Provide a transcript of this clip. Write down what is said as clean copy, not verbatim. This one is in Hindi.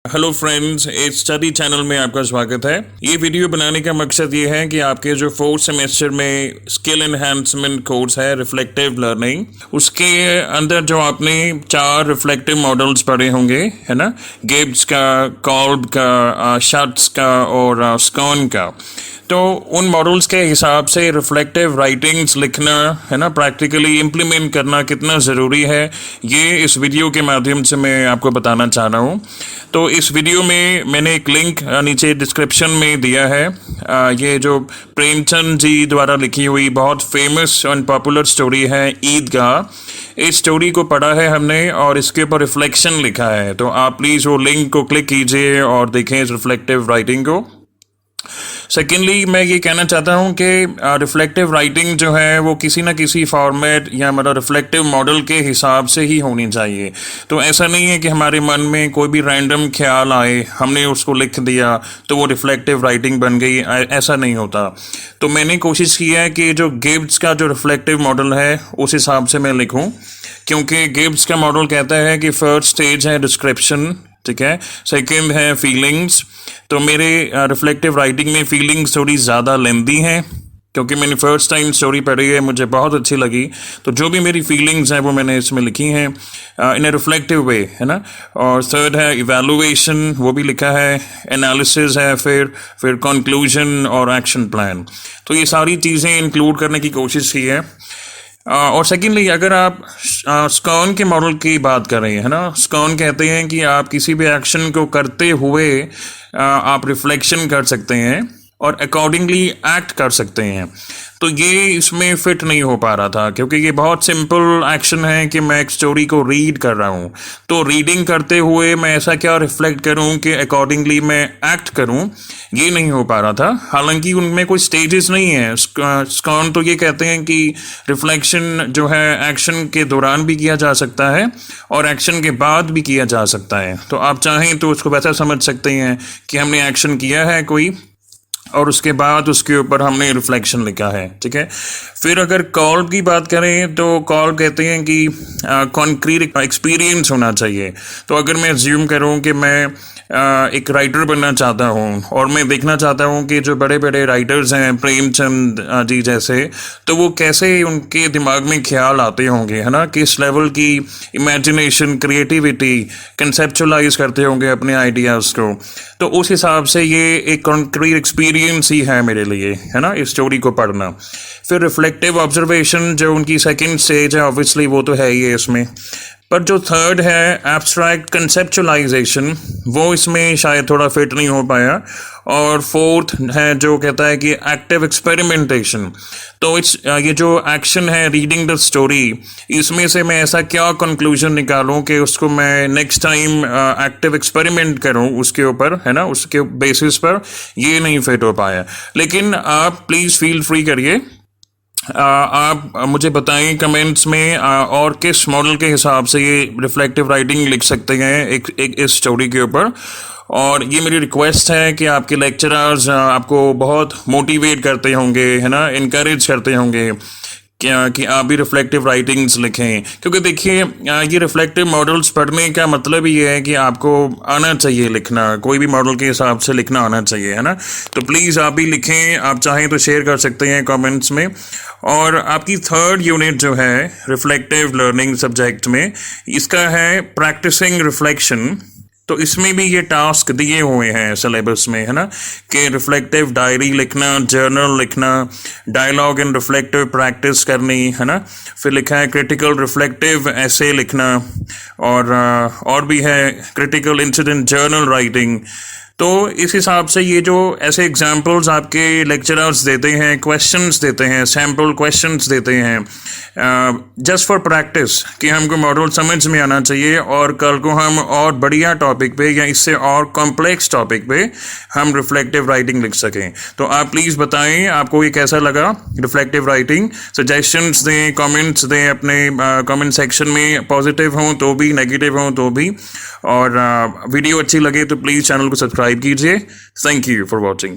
हेलो फ्रेंड्स, इस स्टडी चैनल में आपका स्वागत है। ये वीडियो बनाने का मकसद ये है कि आपके जो फोर्थ सेमेस्टर में स्किल एनहांसमेंट कोर्स है रिफ्लेक्टिव लर्निंग, उसके अंदर जो आपने 4 रिफ्लेक्टिव मॉडल्स पढ़े होंगे, है ना, गिब्स का, कॉल्ब का, शट्स का और स्कॉन का। तो उन मॉडल्स के हिसाब से रिफ्लेक्टिव राइटिंग्स लिखना, है ना, प्रैक्टिकली इम्प्लीमेंट करना कितना ज़रूरी है, ये इस वीडियो के माध्यम से मैं आपको बताना चाह रहा हूँ। तो इस वीडियो में मैंने एक लिंक नीचे डिस्क्रिप्शन में दिया है। ये जो प्रेमचंद जी द्वारा लिखी हुई बहुत फेमस और पॉपुलर स्टोरी है ईदगाह, इस स्टोरी को पढ़ा है हमने और इसके ऊपर रिफ्लेक्शन लिखा है। तो आप प्लीज़ वो लिंक को क्लिक कीजिए और देखें इस रिफ्लेक्टिव राइटिंग को। सेकेंडली, मैं ये कहना चाहता हूँ कि रिफ्लेक्टिव राइटिंग जो है वो किसी ना किसी फॉर्मेट या मतलब रिफ्लेक्टिव मॉडल के हिसाब से ही होनी चाहिए। तो ऐसा नहीं है कि हमारे मन में कोई भी रैंडम ख्याल आए, हमने उसको लिख दिया तो वो रिफ्लेक्टिव राइटिंग बन गई, ऐसा नहीं होता। तो मैंने कोशिश की है कि जो गिब्स का जो रिफ्लेक्टिव मॉडल है उस हिसाब से मैं लिखूँ, क्योंकि गिब्स का मॉडल कहता है कि फर्स्ट स्टेज है डिस्क्रिप्शन, ठीक है, सेकंड है फीलिंग्स। तो मेरे रिफ्लेक्टिव राइटिंग में फीलिंग्स थोड़ी ज़्यादा लेंदी हैं, क्योंकि मैंने फर्स्ट टाइम स्टोरी पढ़ी है, मुझे बहुत अच्छी लगी। तो जो भी मेरी फीलिंग्स हैं वो मैंने इसमें लिखी हैं इन ए रिफ्लेक्टिव वे, है ना। और थर्ड है इवैल्यूएशन, वो भी लिखा है, एनालिसिस है, फिर कंक्लूजन और एक्शन प्लान। तो ये सारी चीज़ें इंक्लूड करने की कोशिश की है। और सेकेंडली, अगर आप स्कॉन के मॉडल की बात कर रहे हैं, है ना, स्कॉन कहते हैं कि आप किसी भी एक्शन को करते हुए आप रिफ्लेक्शन कर सकते हैं और अकॉर्डिंगली एक्ट कर सकते हैं। तो ये इसमें फिट नहीं हो पा रहा था, क्योंकि ये बहुत सिंपल एक्शन है कि मैं एक स्टोरी को रीड कर रहा हूँ। तो रीडिंग करते हुए मैं ऐसा क्या रिफ्लेक्ट करूँ कि अकॉर्डिंगली मैं एक्ट करूँ, ये नहीं हो पा रहा था। हालांकि उनमें कोई स्टेजेस नहीं है। स्कॉन तो ये कहते हैं कि रिफ्लेक्शन जो है एक्शन के दौरान भी किया जा सकता है और एक्शन के बाद भी किया जा सकता है। तो आप चाहें तो उसको वैसा समझ सकते हैं कि हमने एक्शन किया है कोई और उसके बाद उसके ऊपर हमने रिफ्लेक्शन लिखा है, ठीक है। फिर अगर कॉल की बात करें तो कॉल कहते हैं कि कॉन्क्रीट एक्सपीरियंस होना चाहिए। तो अगर मैं अज्यूम करूं कि मैं एक राइटर बनना चाहता हूं और मैं देखना चाहता हूं कि जो बड़े बड़े राइटर्स हैं, प्रेमचंद जी जैसे, तो वो कैसे उनके दिमाग में ख्याल आते होंगे, है ना, किस लेवल की इमेजिनेशन, क्रिएटिविटी, कंसेप्चुलाइज करते होंगे अपने आइडियाज़ को। तो उस हिसाब से ये एक कॉन्क्रीट एक्सपीरियंस ही है मेरे लिए, है ना, इस स्टोरी को पढ़ना। फिर रिफ्लेक्टिव ऑब्जर्वेशन जो उनकी सेकंड स्टेज है, ऑब्वियसली वो तो है ही है इसमें। पर जो थर्ड है एब्स्ट्रैक्ट कंसेप्चुलाइजेशन, वो इसमें शायद थोड़ा फिट नहीं हो पाया। और फोर्थ है जो कहता है कि एक्टिव एक्सपेरिमेंटेशन। तो ये जो एक्शन है रीडिंग द स्टोरी, इसमें से मैं ऐसा क्या कंक्लूजन निकालूं कि उसको मैं नेक्स्ट टाइम एक्टिव एक्सपेरिमेंट करूं उसके ऊपर, है ना, उसके बेसिस पर, ये नहीं फिट हो पाया। लेकिन आप प्लीज़ फील फ्री करिए, आप मुझे बताएं कमेंट्स में और किस मॉडल के हिसाब से ये रिफ्लेक्टिव राइटिंग लिख सकते हैं एक इस स्टोरी के ऊपर। और ये मेरी रिक्वेस्ट है कि आपके लेक्चरर्स आपको बहुत मोटिवेट करते होंगे, है ना, इनकरेज करते होंगे क्या कि आप भी रिफ्लेक्टिव राइटिंग्स लिखें। क्योंकि देखिए, ये रिफ्लेक्टिव मॉडल्स पढ़ने का मतलब ये है कि आपको आना चाहिए लिखना, कोई भी मॉडल के हिसाब से लिखना आना चाहिए, है ना। तो प्लीज़ आप भी लिखें, आप चाहें तो शेयर कर सकते हैं कमेंट्स में। और आपकी थर्ड यूनिट जो है रिफ्लेक्टिव लर्निंग सब्जेक्ट में, इसका है प्रैक्टिसिंग रिफ्लेक्शन। तो इसमें भी ये टास्क दिए हुए हैं सिलेबस में, है ना, कि रिफ्लेक्टिव डायरी लिखना, जर्नल लिखना, डायलॉग एंड रिफ्लेक्टिव प्रैक्टिस करनी, है ना। फिर लिखा है क्रिटिकल रिफ्लेक्टिव ऐसे लिखना, और भी है क्रिटिकल इंसिडेंट जर्नल राइटिंग। तो इस हिसाब से ये जो ऐसे एग्जाम्पल्स आपके लेक्चरर्स देते हैं, क्वेश्चंस देते हैं, सैम्पल क्वेश्चंस देते हैं जस्ट फॉर प्रैक्टिस, कि हमको मॉडल समझ में आना चाहिए और कल को हम और बढ़िया टॉपिक पे या इससे और कॉम्प्लेक्स टॉपिक पे हम रिफ्लेक्टिव राइटिंग लिख सकें। तो आप प्लीज़ बताएं आपको ये कैसा लगा रिफ्लेक्टिव राइटिंग। सजेशंस दें, कमेंट्स दें अपने कमेंट सेक्शन में, पॉजिटिव हों तो भी, नेगेटिव हों तो भी। और वीडियो अच्छी लगे तो प्लीज़ चैनल को सब्सक्राइब कीजिए। Thank you for watching.